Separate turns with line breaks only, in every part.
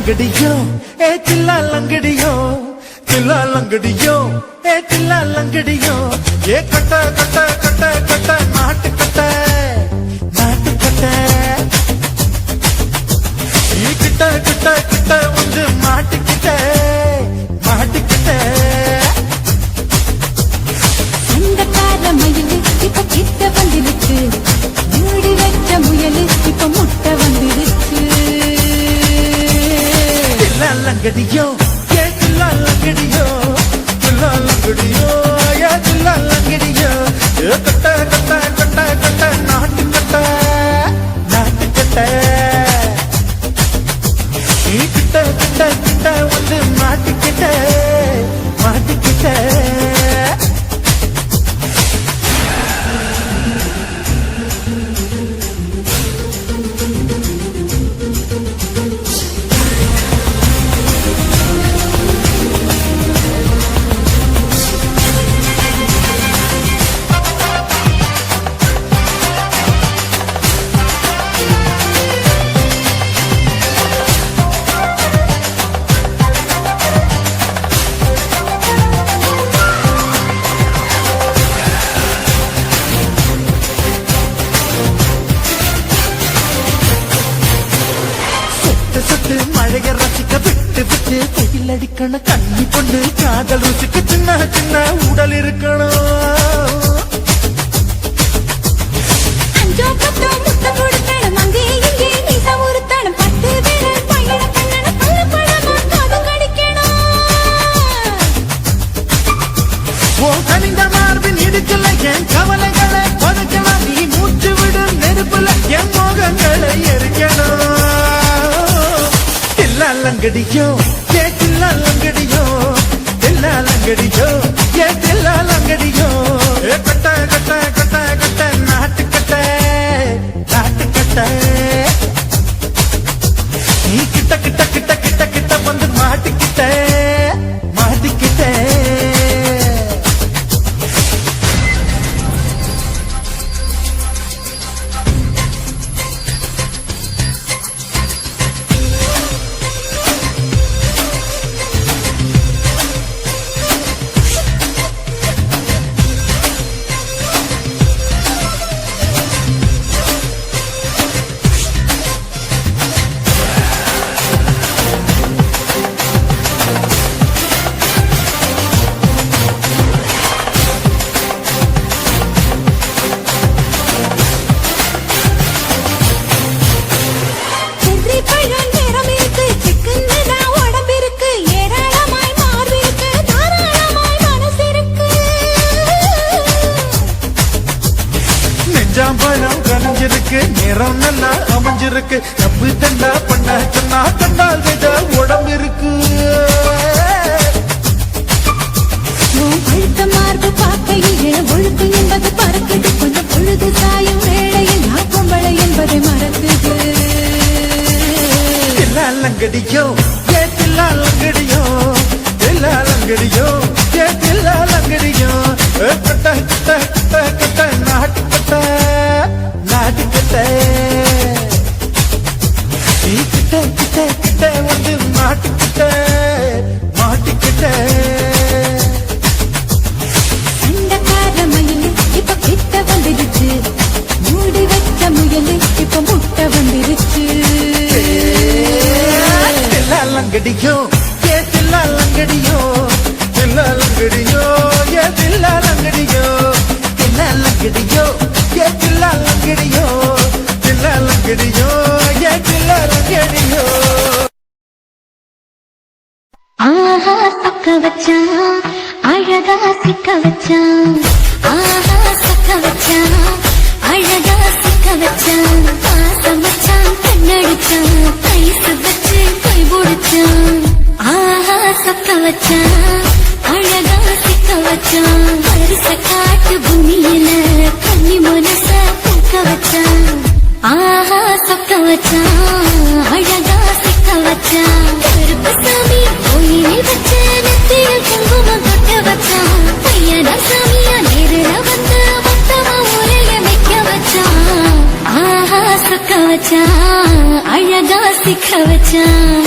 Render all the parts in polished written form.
லங்கடியோ ஏ தில்லா லங்கடியோ தில்லா லங்கடியோ ஏ தில்லா லங்கடியோ ஏ கட்ட கட்ட கட்ட கட்ட நாட்டு கட்ட நாட்டு கட்ட நீ கிட்ட கிட்ட கிட்ட வந்து மாட்டிக்கிட்ட மாட்டிக்கிட்ட
அந்த மயிலு இப்ப கிட்ட வந்துருச்சு மூடி வச்ச முயலு இப்ப முட்டை வந்துருச்சு
தில்லா லங்கடியோ ஏ தில்லா லங்கடியோ தில்லா லங்கடியோ ஏ தில்லா லங்கடியோ ஏ கட்ட கட்ட கட்ட கட்ட நாட்டு கட்ட நாட்டு கட்ட நீ கிட்ட கிட்ட கிட்ட வந்து மாட்டிக்கிட்ட மாட்டிக்கிட்ட மழைய ரசிக்க விட்டு விட்டு வெயில் அடிக்கணும் கண்ணி பொண்ணு காதல் ருசிக்கு சின்ன சின்ன உடல் இருக்கணும் கனிந்த மார்பின் இடுக்கல என் கவலைகளை பதுக்கலாம் நீ மூச்சு விடும் நெருப்புல என் மோகங்களை எரிக்கணும் தில்லா லங்கடியோ ஏ தில்லா லங்கடியோ தில்லா லங்கடியோ ஏ தில்லா லங்கடியோ ஏ கட்ட கட்ட கட்ட கட்ட நாட்டு கட்ட நாட்டு கட்ட நீ கிட்ட கிட்ட கிட்ட கிட்ட கிட்ட வந்து மாட்டிக்கிட்ட மாட்டிக்கிட்ட ஜாம்பழம் கலைஞ்சிருக்கு நேரம் நல்லா அமைஞ்சிருக்கு தப்பு தண்டா பண்ண சொன்னா கண்டால் விட உடம்பு இருக்கு
மார்பு பார்க்கையில் ஒழுக்கு என்பது பறக்குது கொஞ்சம் பொழுது சாயும் வேளையில் பொம்பளை என்பதை மறக்குது
தில்லா லங்கடியோ ஏ தில்லா லங்கடியோ தில்லா லங்கடியோ ஏ தில்லா லங்கடியோ கட்ட கட்ட கட்ட கட்ட நாட்டு கட்ட நாட்டு கட்ட நீ கிட்ட கிட்ட கிட்ட வந்து மாட்டிக்கிட்ட மாட்டிக்கிட்ட
அந்த மயிலு இப்ப கிட்ட வந்துருச்சு மூடி வச்ச முயலு இப்ப முட்டை வந்துருச்சு
தில்லா லங்கடியோ ஏ தில்லா லங்கடியோ தில்லா லங்கடியோ ஏ தில்லா லங்கடியோ தில்லா லங்கடியோ ஏ தில்லா லங்கடியோ தில்லா லங்கடியோ ஏ தில்லா லங்கடியோ
ஆஹா சொக்க வச்சான் அழகா சிக்க வச்சான் ஆஹா சொக்க வச்சான் அழகா சிக்க வச்சான் பாசம் வச்சான் கண்ணடிச்சான் கைசு வச்சு கை பிடிச்சான் ஆஹா சொக்க வச்சான் அழகா சிக்க வச்சான் பரிச காட்டு பூமியில கன்னி மனச பூக்க வச்சான் ஆஹா சொக்க வச்சான் அழகா சிக்க வச்சான் கருப்பு சாமி கோயிலில் வச்ச நெத்தியில் குங்குமம் தொட்ட வச்சான் பையன சாமியா நேரில் வந்து மொத்தமா உரைய வைக்க வச்சான் ஆஹா சொக்க வச்சான் அழகா அழகா சிக்க வச்சான்.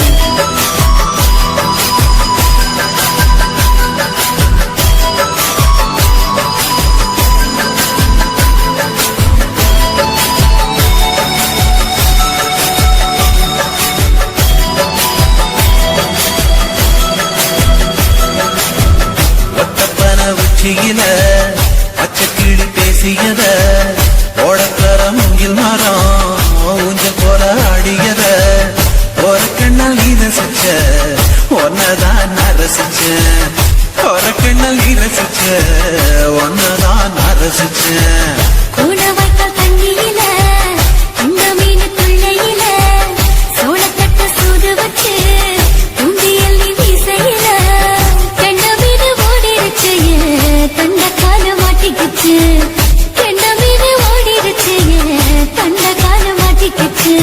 உச்சியில பச்சைக்கிளி பேசியத ஓடக்கர முகில் மரம் ஊஞ்சல் போல ஆடியத ஒரு கண்ணால் நீ ரசிச்ச ஒன்னதான் நான் ரசிச்சேன். ஒரு கண்ணால் நீ ரசிச்ச ஒன்னதான் நான் ரசிச்சேன்.
கூட வைத்த தண்ணியில இந்த மீன் துள்ளையில சோளத்தட்ட சூடு வச்சு தூண்டியல் நீ வீசையில கண்ட மீன் ஓடிருச்சு தண்ட கால மாட்டிக்கிச்சு. கண்ட மீன் ஓடிருச்சு தண்ட கால மாட்டிக்கிச்சு.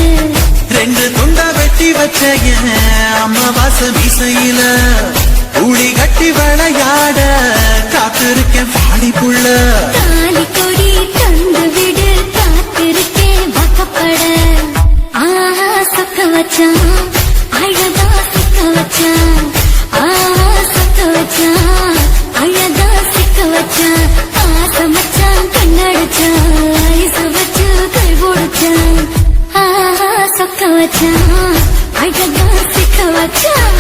ரெண்டு துண்டா வெட்டி வச்ச அம்மா வாச வீசையில ஊடி கட்டி விளையாட காத்திருக்கேன் பாடி புள்ள.
தாலி கொடி தந்து விடு காத்திருக்கேன் வாக்கப்பட. ஆஹா சொக்க வச்சான் அழகா சிக்க வச்சான். ஆஹா சொக்க வச்சான் அழகா சிக்க வச்சான். ஆசை மச்சான் கண்ணடிச்சான் ஐசு வச்சு கை போடுச்சான். ஆஹா சொக்க வச்சான் அழகா சிக்க வச்சான்.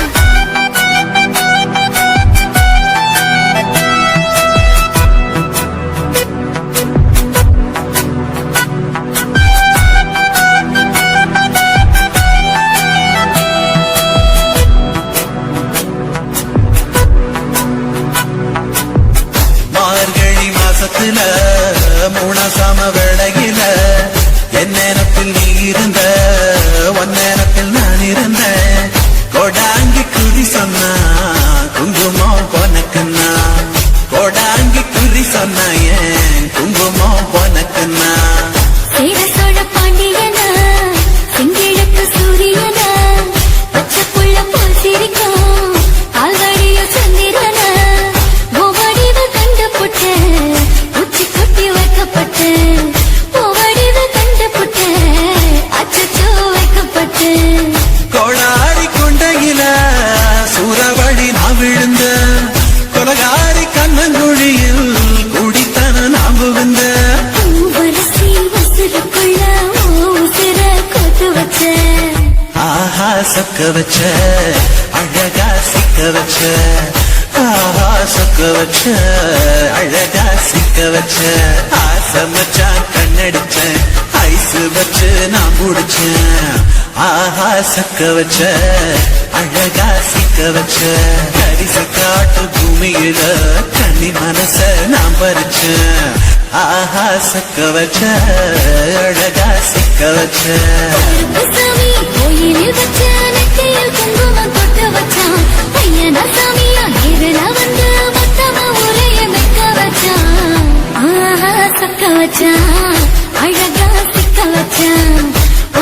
மார்கழி மாசத்துல மூணாசாம வேளையில என் நேரத்தில் நீ இருந்த உன் நேரத்தில் நான் இருந்தேன். கொடாங்கி குறி சொன்னா குங்குமம் போனக்குன்னா கொடாங்கி குறி சொன்னா ஏன் குங்குமம் போனக்குன்னா.
சேர சோழ பாண்டியனா செங்கிழக்கு சூரியனா பச்சை புள்ள போல் சிரிக்கும் ஆல்வடிய சந்திரனா ஓவடிவ கண்டுபுட்ட உச்சி கொட்டி வைக்கப்பட்டு ஓவடிவ கண்டுபுட்ட அச்சச்சோ வைக்கப்பட்டு.
கோடாரி கொண்டையில சூறவழி நான் விழுந்த கொலகாரி கண்ணங்குழியில் குடித்தன நான் புகுந்த.
பூவரசி உசுருக்குள்ள உசிர கொத்து வச்ச.
ஆஹா சொக்க வச்ச அழகா சிக்க வச்ச. ஆஹா சொக்க வச்ச அழகா சிக்க வச்ச. ஆசை மச்சான் கண்ணடிச்சேன் ஐசு வச்சு நான் முடிச்சேன். ஆஹா சொக்க வச்ச அழகா சிக்க வச்ச. கரிச காட்டு பூமியில கண்ணி மனச நான் பறிச்சேன். ஆஹா சொக்க வச்ச அழகா சிக்க வச்ச.
சாமி கோயிலில் வச்ச நெத்தியில் குங்குமம் தொட்டு வச்சான். பையனா சாமியா நேரில் வந்து மொத்தமா உரைய வைக்க வச்சான். ஆஹா சொக்க வச்சான் அழகா சிக்க வச்சான்.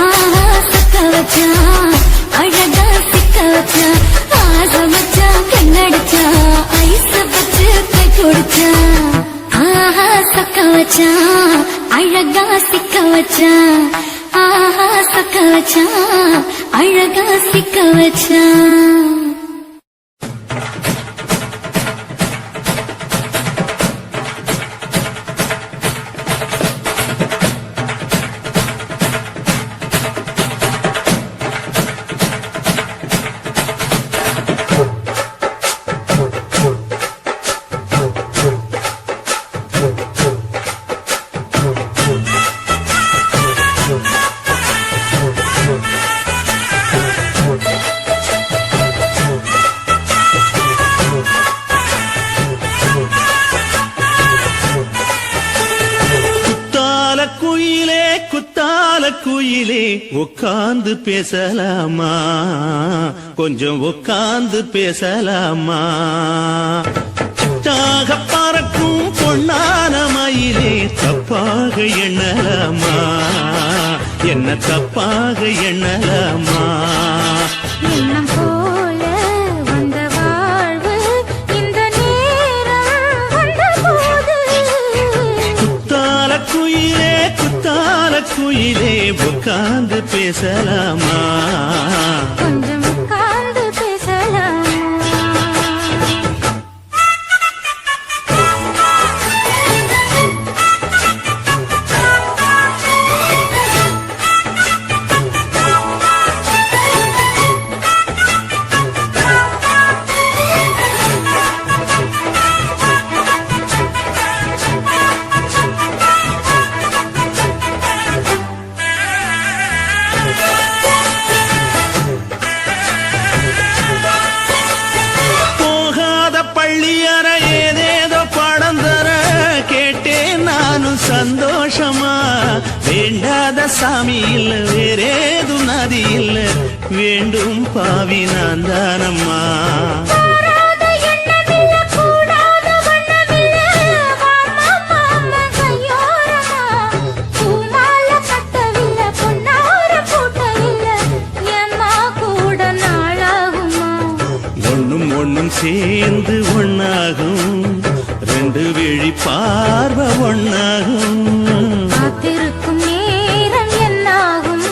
ஆஹா சொக்க வச்சான் அழகா சிக்க வச்சான். ஆசை மச்சான் கண்ணடிச்சான் ஐசு வச்சு கை கொடுச்சான். ஆஹா சொக்க வச்சான் அழகா சிக்க வச்சான். ஆஹா சொக்க வச்சான் அழகா சிக்க வச்சான்.
குயிலே உட்கார்ந்து பேசலாமா, கொஞ்சம் உட்கார்ந்து பேசலாமா. தாக பறக்கும் பொன்னான மயிலே தப்பாக எண்ணலாமா, என்ன தப்பாக எண்ணலாமா.
எண்ணம் போல வந்த வாழ்வு இந்த நேரம் வந்த போது
குத்தால குயிலே குத்தால குயிலே குயிலே உட்கார்ந்து பேசலாமா
கொஞ்சம் உட்கார்ந்து பேசலாமா
பள்ளியற ஏதேதோ பாடம் தர கேட்டேன் நானும் சந்தோஷமா வேண்டாத சாமி இல்ல வேறேது நதி இல்ல வேண்டும் பாவி நான் தானம்மா ஒன்னும் சேர்ந்து ஒன்னாகும் ரெண்டு விழி பார்வை ஒன்னாகும்
காத்திருக்கும் நேரம் என்னாகும்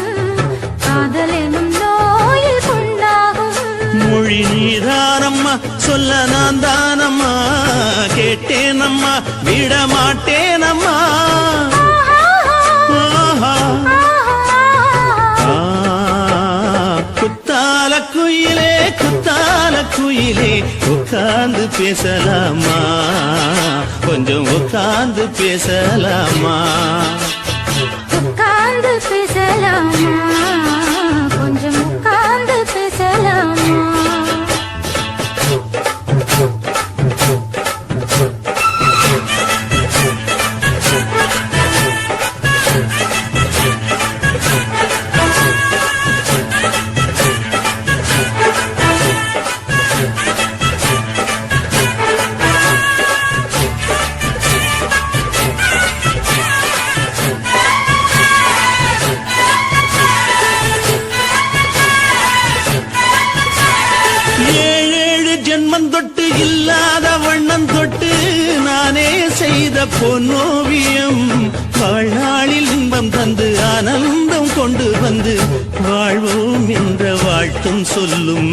காதல் எனும் நோயில் கொண்டாகும்
மொழி நீதானம்மா சொல்ல நான் தானம்மா கேட்டேனம்மா விட மாட்டேனம்மா குத்தால குயிலே குத்தால குயிலே உட்கார்ந்து பேசலாமா கொஞ்சம் உட்கார்ந்து பேசலாமா
உட்கார்ந்து பேசலாமா கொஞ்சம் உட்கார்ந்து பேசலாமா
ஜென்மம் தொட்டு இல்லாத வண்ணம் தொட்டு நானே செய்த பொன்னோவியம் வாழ்நாளில் இன்பம் தந்து ஆனந்தம் கொண்டு வந்து வாழ்வோம் என்ற வாழ்த்தும் சொல்லும்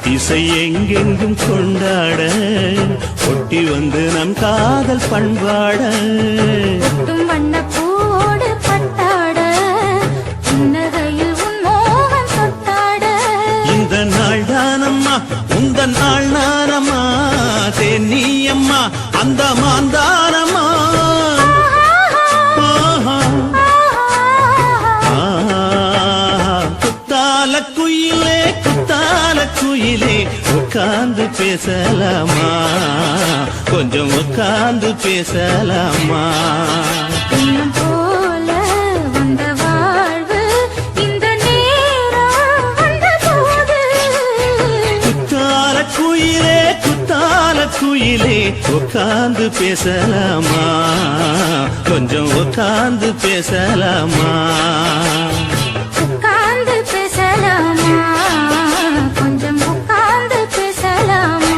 திசை எங்கெங்கும் கொண்டாட ஒட்டி வந்து நம் காதல் பண்பாட
வண்ணப்பூடு பட்டாட புன்னகையில் உன் மோகம் தொட்டாட
இந்த நாள் தானம்மா உந்த நாள் நானம்மா தென்னியம்மா அந்த மாந்தானம்மா குத்தால குயிலே குத்தால குயிலே உட்கார்ந்து பேசலாமா கொஞ்சம் உட்கார்ந்து பேசலாமா
இன்னும் போல வந்த வாழ்வு இந்த நேரம் வந்த போது
குத்தால குயிலே குத்தால குயிலே உட்கார்ந்து பேசலாமா கொஞ்சம் உட்கார்ந்து பேசலாமா
உட்கார்ந்து பேசலாமா கொஞ்சம் உட்கார்ந்து பேசலாமா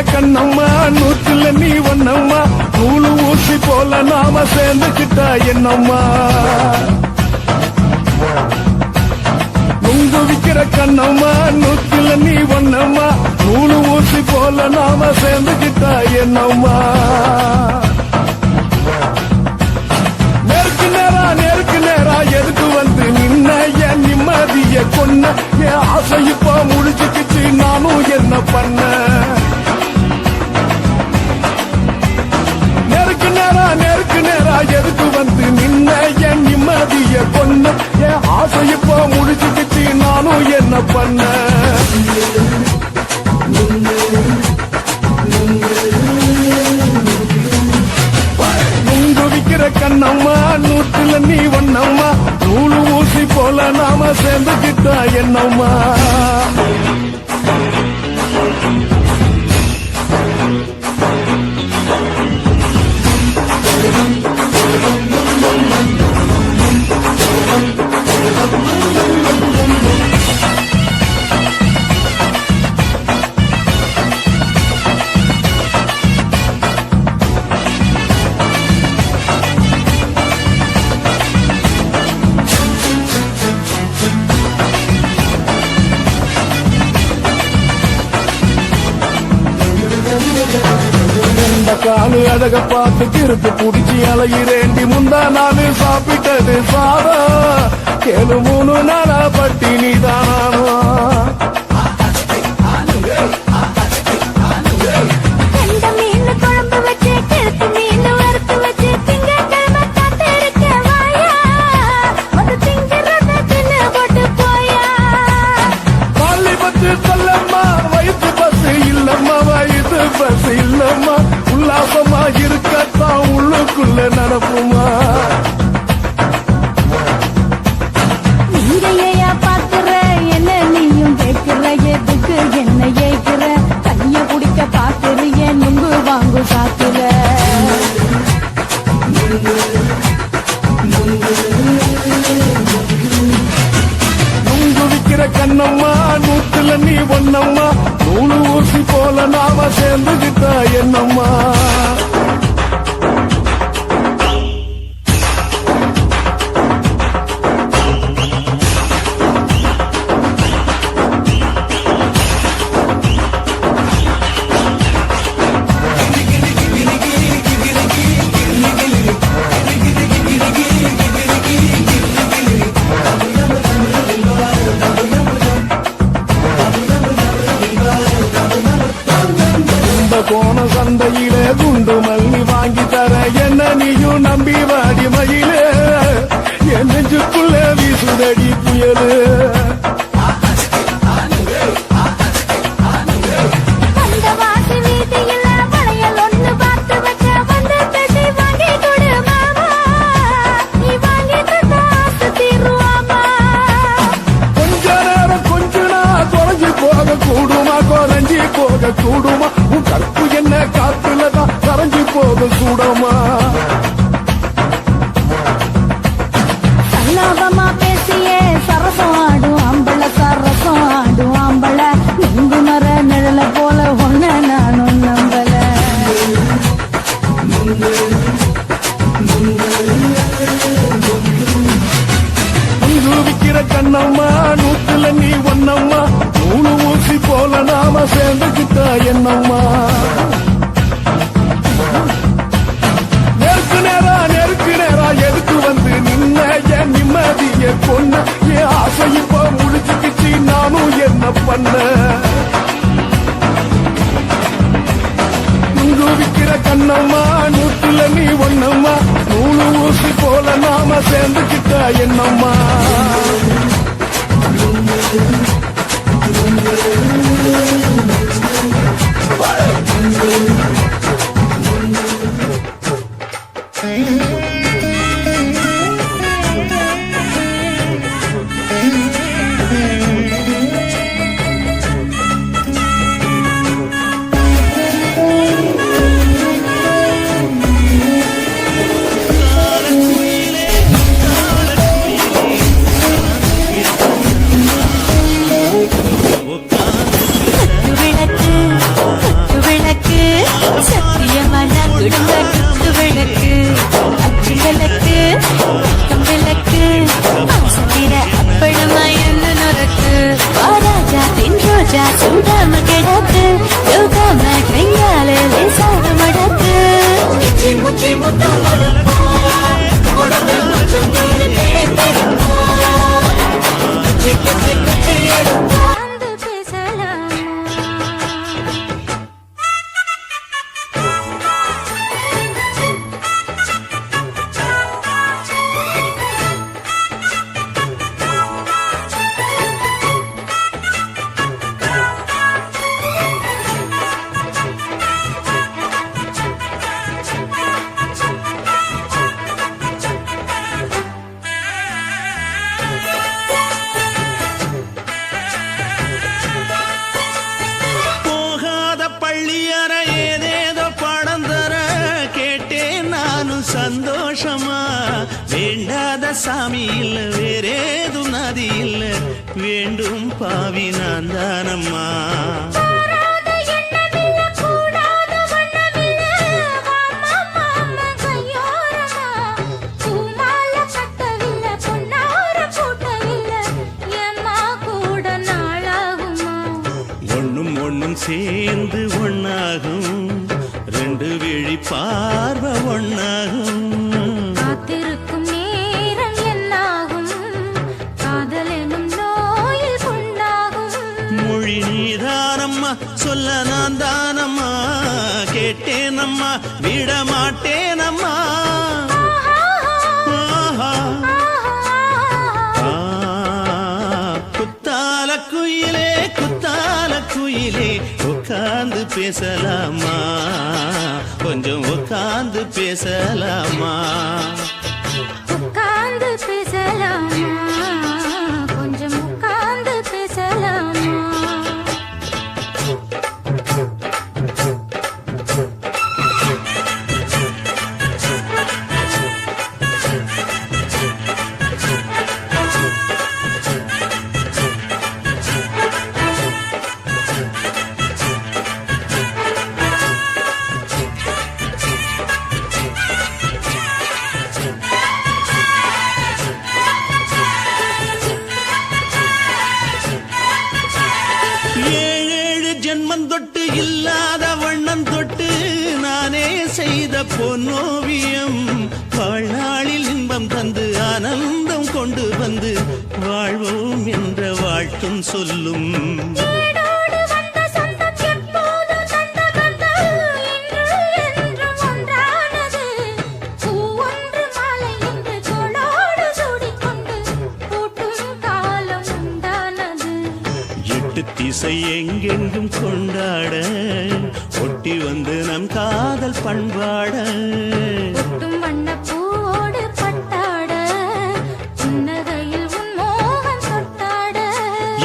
கண்ணம்மா நூற்றுல நீ வண்ணம்மா நூலு ஊசி போல நாம சேர்ந்துக்கிட்டா என்னம்மா நுங்கு விக்கிற கண்ணம்மா நூற்றுல நீ வண்ணம்மா நூலு ஊசி போல நாம சேர்ந்துக்கிட்டா என்னம்மா நேருக்கு நேரா எதுக்கு வந்து நின்ன என் நிம்மதிய கொன்ன என் ஆசை இப்ப முடிச்சுக்கிச்சு நானும் என்ன பண்ண நானும் என்ன பண்ண நுங்கு விக்கிற கண்ணம்மா நூற்றுல நீ ஒன்னம்மா நூலு ஊசி போல நாம சேர்ந்துக்கிட்டா என்னம்மா காலு அழக பார்த்து கிறுக்கு புடிச்சி அலையிறேண்டி முந்தா நாலு சாப்பிட்டது சாதா கேளு 3 நாளா பட்டினி தானோ
கண்ட மீன் குழம்பு வச்சு கிழக்கு மீன் வறுத்து வச்சு திங்கட்கிழமை காத்திருக்க வாயா ஒரு திங்கிறத தின்னு போட்டு போயா
பள்ளி பத்து சொல்லம்மா வயிற்று பஸ் இல்லம்மா வயிற்று பஸ் இல்லம்மா உல்லாசமா இருக்கத்தான் உள்ளுக்குள்ள நடப்புமா
நீரையா பாக்குற என்ன நீயும் கேட்கிற எதுக்கு என்ன ஏய்க்கிற கைய குடிக்க பாக்குறிய நுங்கு வாங்கு சாக்குற
நுங்கு விக்கிற கண்ணம்மா நூற்றுல நீ ஒன்னம்மா நூலு ஊசி போல நாம சேர்ந்துகிட்டா என்னம்மா போன சந்தையிலே குண்டு மல்லி வாங்கி தர என்ன நீயும் நம்பி வாடி மயிலே என் நெஞ்சுக்குள்ள வீசுதடி புயலு
அந்த வாசி வீதியில வளையல் ஒண்ணு பார்த்து வச்ச வந்து பேசி வாங்கி கொடு மாமா நீ வாங்கி தந்தா ஆசை தீருவாமா
கொஞ்ச நாள் குறைஞ்சு போக கூடுமா குறைஞ்சி போக கூடுமா உன் கற்பு என்ன காத்துலதான் கரைஞ்சு போக கூடுமா
சல்லாபமா பேசியே சரசம் ஆடும் ஆம்பள சரசம் ஆடும் ஆம்பள நுங்கு மர நிழல போல ஒன்ன நானும் நம்பல
நுங்கு விக்கிற கண்ணம்மா நூற்றுல நீ ஒன்னம்மா நூலு ஊசி போல நாம சேர்ந்துக்கிட்டா என்னம்மா நெருக்கு நேரா எதுக்கு வந்து நின்ன என் நிம்மதிய கொன்ன என் ஆசை இப்ப முடிச்சுக்கிச்சு நானும் என்ன பண்ண நுங்கு விக்கிற கண்ணம்மா நூற்றுல நீ ஒன்னம்மா நூலு ஊசி போல நாம சேர்ந்துக்கிட்டா என்னம்மா
விளக்கு சத்தியமான குடும்ப விளக்கு அச்சு விளக்கு விளக்கு ஆசத்திர அப்பளமாயன்னு நொறுக்கு ராஜா தின் ரோஜா சூடாம கிடக்கு யோகாம கையால லேசாக மடக்கு முச்சி முத்தம்
சாமி இல்ல வேறேதும் நதி இல்ல வேண்டும் பாவி நான் தானம்மா
மாறாத எண்ணமில்ல, கூடாத வண்ணமில்ல, வாம்மா மாமா கையோரமா. பூமாலை கட்டவில்லை, பொன்னார பூட்டவில்லை, ஏம்மா கூட நாளாகுமா?
ஒண்ணும் சேர்ந்து ஒண்ணாகும் ரெண்டு விழி பார்வை ஒண்ணாகும்
காத்திருக்கும் நேரம் என்னாகும்? காதல் எனும் நோயில் புண்ணாகும்.
மொழி நீதானம்மா சொல்ல நான் தானம்மா கேட்டேனம்மா விட மாட்டேனம்மா ஆஹா. ஆ, குத்தால குயிலே குத்தால குயிலே உட்கார்ந்து பேசலாமா கொஞ்சம் உட்கார்ந்து பேசலாமா
உட்கார்ந்து பேசலாமா? கொஞ்சம் உட்கார்ந்து பேசலாமா?
ஏழேழு ஜென்மம் தொட்டு இல்லாத வண்ணம் தொட்டு நானே செய்த பொன்னோவியம் வாழ்நாளில் இன்பம் தந்து ஆனந்தம் கொண்டு வந்து வாழ்வோம் என்ற வாழ்த்தும் சொல்லும்
ஏடோடு வந்த சொந்தம் எப்போதும் தந்த பந்தம் இன்று என்றும் ஒன்றானது. பூ ஒன்று மாலை என்று தோளோடு சூடிக்கொண்டு பூட்டும் காலம் உண்டானது.
எட்டு திசை எங்கெங்கும் கொண்டாட ஒட்டி வந்து நம் காதல் பண்பாட
ஒட்டும் வண்ணப் பூவோடு பட்டாட, புன்னகையில் உன் மோகம் தொட்டாட.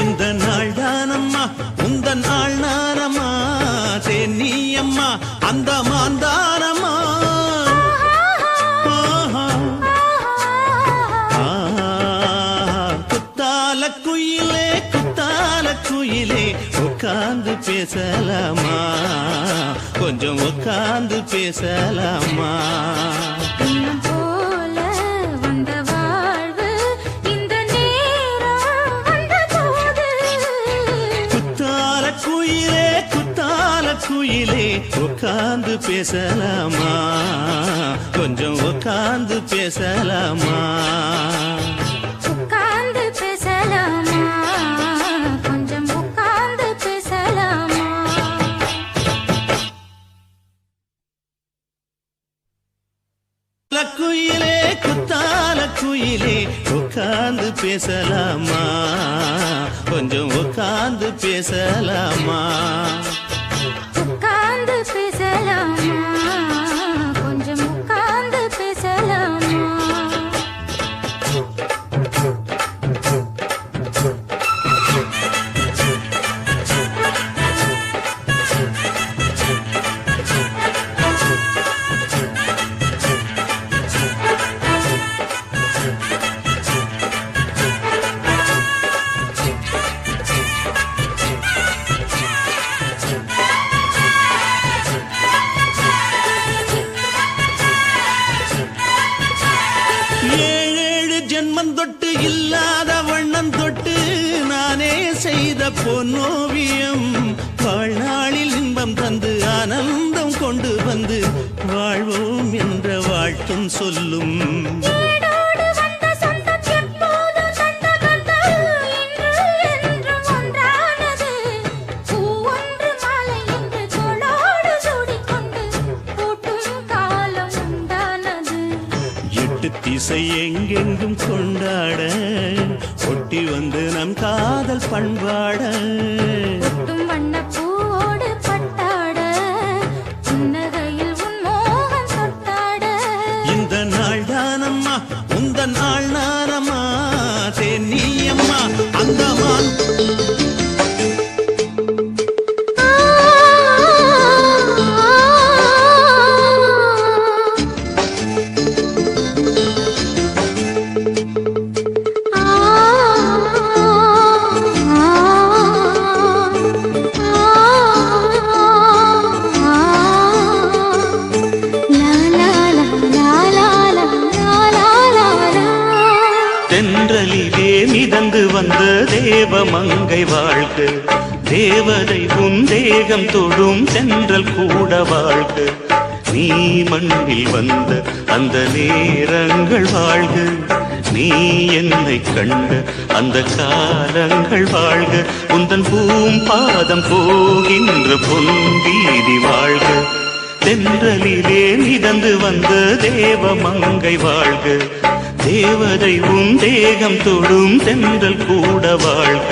இந்த நாள் தானம்மா உந்த நாள் நானம்மா தென்னியம்மா அந்த மாந்தானம்மா ஆஹா. ஆ, குத்தால குயிலே குத்தால குயிலே உட்கார்ந்து பேசலாமா கொஞ்சம் உட்கார்ந்து பேசலாமா
இன்னும் போல வந்த வாழ்வு இந்த நேரம் வந்தபோது.
குத்தால குயிலே குத்தால குயிலே உட்கார்ந்து பேசலாமா கொஞ்சம் உட்கார்ந்து பேசலாமா
உட்கார்ந்து பேசலாமா? கொஞ்சம் உட்கார்ந்து பேசலாமா?
குயிலே குத்தால குயிலே உட்கார்ந்து பேசலாமா கொஞ்சம் உட்கார்ந்து பேசலாமா
உட்கார்ந்து பேசலாமா? கொஞ்சம் உட்கார்ந்து பேசலாமா?
ஏழேழு ஜென்மம் தொட்டு இல்லாத வண்ணம் தொட்டு நானே செய்த பொன்னோவியம் வாழ்நாளில் இன்பம் தந்து ஆனந்தம் கொண்டு வந்து வாழ்வோம் என்ற வாழ்த்தும் சொல்லும்
ஏடோடு வந்த சொந்தம் எப்போதும் தந்த பந்தம் இன்று என்றும் ஒன்றானது. பூ ஒன்று மாலை என்று தோளோடு சூடிக்கொண்டு பூட்டும் காலம் உண்டானது.
எட்டு திசை எங்கெங்கும் கொண்டாட ஒட்டி வந்து நம் காதல் பண்பாட
ஒட்டும் வண்ணப் பூவோடு பட்டாட, புன்னகையில் உன் மோகம் தொட்டாட.
இந்த நாள் தானம்மா உந்த நாள் நானம்மா தென்னியம்மா அந்த மான்
தேவ மங்கை வாழ்க. தேவதை உன் தேகம் தொடும் தென்றல் கூட வாழ்க. நீ மண்ணில் வந்த அந்த நேரங்கள் வாழ்க. நீ என்னை கண்ட அந்த காலங்கள் வாழ்க. உந்தன் பூம்பாதம் போகின்ற பொன் வீதி வாழ்க. தென்றலிலே மிதந்து வந்த தேவ மங்கை வாழ்க. தேவதை உன் தேகம் தொடும் தென்றல் கூட வாழ்க.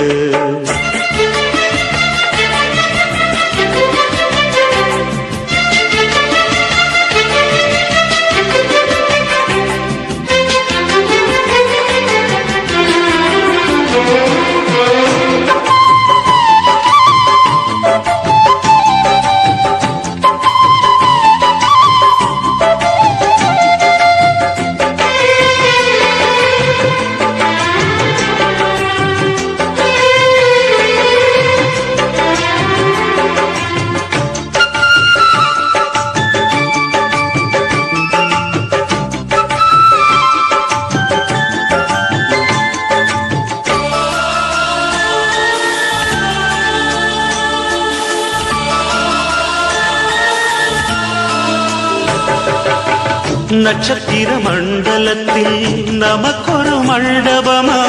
நட்சத்திர மண்டலத்தில் நமக்கொரு மண்டபமா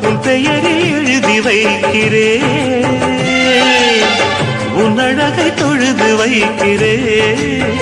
உன் பெயரை எழுதி வைக்கிறேன். உன் அழகை தொழுது வைக்கிறேன்.